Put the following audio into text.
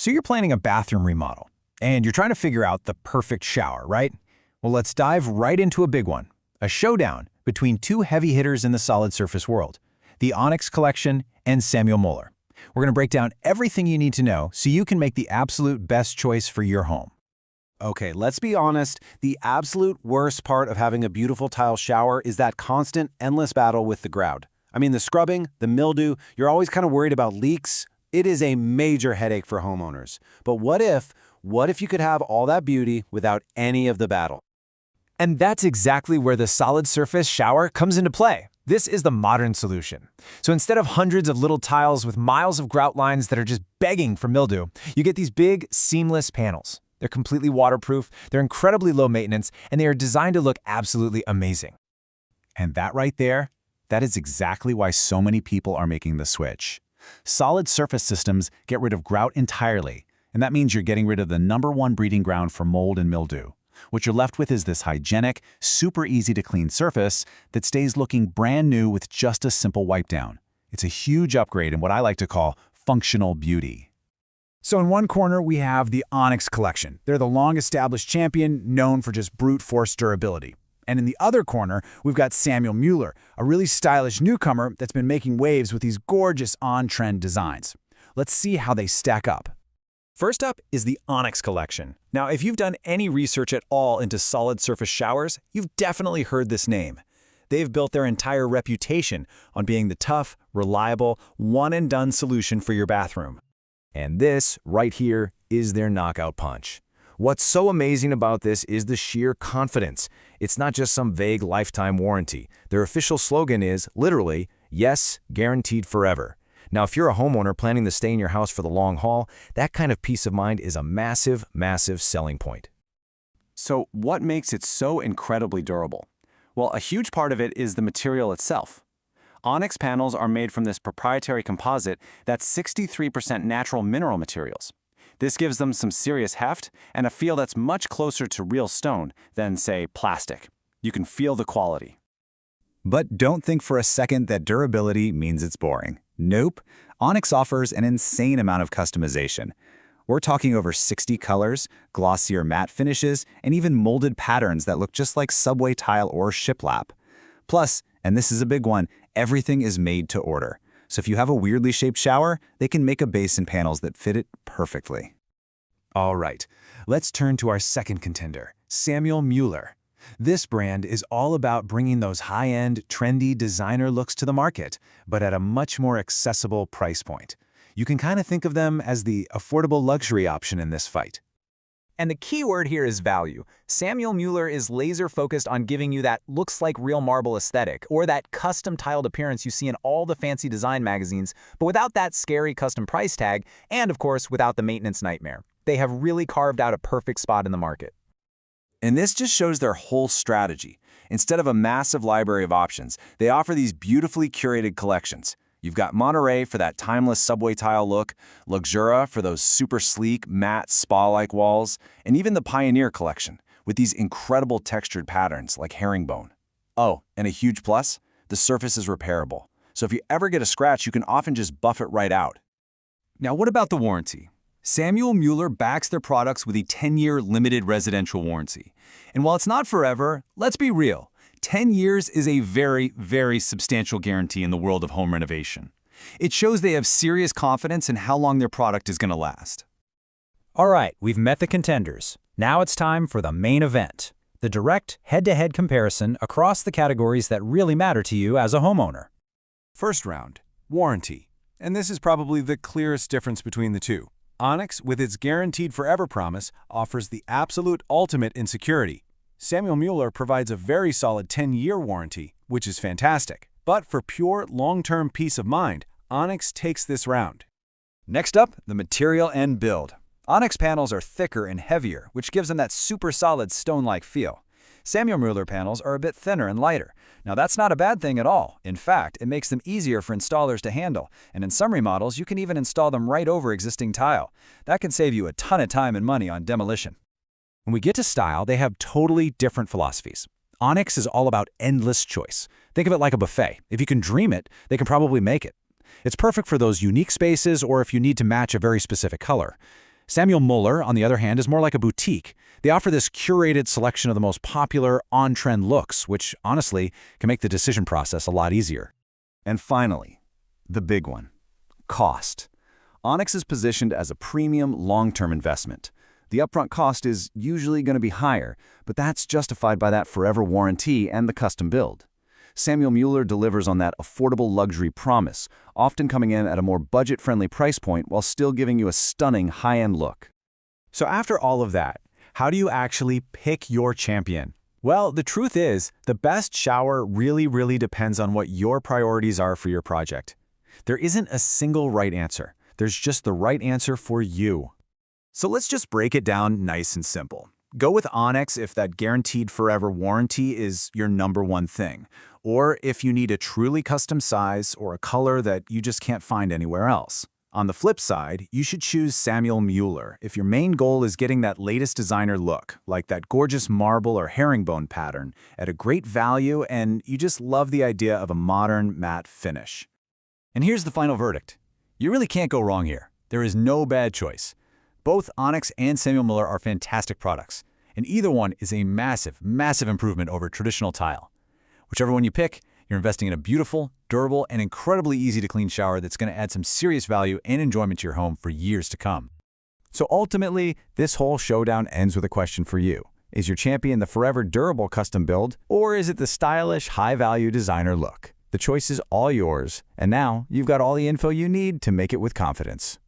So you're planning a bathroom remodel, and you're trying to figure out the perfect shower, right? Well, let's dive right into a big one, a showdown between two heavy hitters in the solid surface world, the Onyx collection and Samuel Mueller. We're going to break down everything you need to know so you can make the absolute best choice for your home. Okay, let's be honest, the absolute worst part of having a beautiful tile shower is that constant, endless battle with the grout. I mean, the scrubbing, the mildew, you're always kind of worried about leaks. It is a major headache for homeowners. But what if you could have all that beauty without any of the battle? And that's exactly where the solid surface shower comes into play. This is the modern solution. So instead of hundreds of little tiles with miles of grout lines that are just begging for mildew, you get these big, seamless panels. They're completely waterproof, they're incredibly low maintenance, and they are designed to look absolutely amazing. And that right there, that is exactly why so many people are making the switch. Solid surface systems get rid of grout entirely, and that means you're getting rid of the #1 breeding ground for mold and mildew. What you're left with is this hygienic, super easy to clean surface that stays looking brand new with just a simple wipe down. It's a huge upgrade in what I like to call functional beauty. So in one corner, we have the Onyx collection. They're the long-established champion known for just brute force durability. And in the other corner, we've got Samuel Mueller, a really stylish newcomer that's been making waves with these gorgeous on-trend designs. Let's see how they stack up. First up is the Onyx collection. Now, if you've done any research at all into solid surface showers, you've definitely heard this name. They've built their entire reputation on being the tough, reliable, one-and-done solution for your bathroom. And this, right here, is their knockout punch. What's so amazing about this is the sheer confidence. It's not just some vague lifetime warranty. Their official slogan is, literally, yes, guaranteed forever. Now, if you're a homeowner planning to stay in your house for the long haul, that kind of peace of mind is a massive, massive selling point. So what makes it so incredibly durable? Well, a huge part of it is the material itself. Onyx panels are made from this proprietary composite that's 63% natural mineral materials. This gives them some serious heft and a feel that's much closer to real stone than, say, plastic. You can feel the quality. But don't think for a second that durability means it's boring. Nope. Onyx offers an insane amount of customization. We're talking over 60 colors, glossier matte finishes, and even molded patterns that look just like subway tile or shiplap. Plus, and this is a big one, everything is made to order. So if you have a weirdly shaped shower, they can make a base and panels that fit it perfectly. All right, let's turn to our second contender, Samuel Mueller. This brand is all about bringing those high-end, trendy designer looks to the market, but at a much more accessible price point. You can kind of think of them as the affordable luxury option in this fight. And the key word here is value. Samuel Mueller is laser-focused on giving you that looks like real marble aesthetic, or that custom-tiled appearance you see in all the fancy design magazines, but without that scary custom price tag, and of course, without the maintenance nightmare. They have really carved out a perfect spot in the market. And this just shows their whole strategy. Instead of a massive library of options, they offer these beautifully curated collections. You've got Monterey for that timeless subway tile look, Luxura for those super sleek, matte, spa-like walls, and even the Pioneer collection with these incredible textured patterns like herringbone. Oh, and a huge plus, the surface is repairable. So if you ever get a scratch, you can often just buff it right out. Now, what about the warranty? Samuel Mueller backs their products with a 10-year limited residential warranty. And while it's not forever, let's be real. 10 years is a very, very substantial guarantee in the world of home renovation. It shows they have serious confidence in how long their product is going to last. All right, we've met the contenders. Now it's time for the main event, the direct head-to-head comparison across the categories that really matter to you as a homeowner. First round, warranty. And this is probably the clearest difference between the two. Onyx, with its guaranteed forever promise, offers the absolute ultimate in security. Samuel Mueller provides a very solid 10-year warranty, which is fantastic. But for pure, long-term peace of mind, Onyx takes this round. Next up, the material and build. Onyx panels are thicker and heavier, which gives them that super solid stone-like feel. Samuel Mueller panels are a bit thinner and lighter. Now that's not a bad thing at all. In fact, it makes them easier for installers to handle, and in some remodels, you can even install them right over existing tile. That can save you a ton of time and money on demolition. When we get to style, they have totally different philosophies. Onyx is all about endless choice. Think of it like a buffet. If you can dream it, they can probably make it. It's perfect for those unique spaces or if you need to match a very specific color. Samuel Mueller, on the other hand, is more like a boutique. They offer this curated selection of the most popular, on-trend looks, which, honestly, can make the decision process a lot easier. And finally, the big one, cost. Onyx is positioned as a premium long-term investment. The upfront cost is usually going to be higher, but that's justified by that forever warranty and the custom build. Samuel Mueller delivers on that affordable luxury promise, often coming in at a more budget-friendly price point while still giving you a stunning high-end look. So after all of that, how do you actually pick your champion? Well, the truth is, the best shower really depends on what your priorities are for your project. There isn't a single right answer. There's just the right answer for you. So let's just break it down nice and simple. Go with Onyx if that guaranteed forever warranty is your #1 thing, or if you need a truly custom size or a color that you just can't find anywhere else. On the flip side, you should choose Samuel Mueller if your main goal is getting that latest designer look, like that gorgeous marble or herringbone pattern, at a great value and you just love the idea of a modern matte finish. And here's the final verdict. You really can't go wrong here. There is no bad choice. Both Onyx and Samuel Mueller are fantastic products, and either one is a massive improvement over traditional tile. Whichever one you pick, you're investing in a beautiful, durable, and incredibly easy to clean shower that's going to add some serious value and enjoyment to your home for years to come. So ultimately, this whole showdown ends with a question for you. Is your champion the forever durable custom build, or is it the stylish, high-value designer look? The choice is all yours, and now you've got all the info you need to make it with confidence.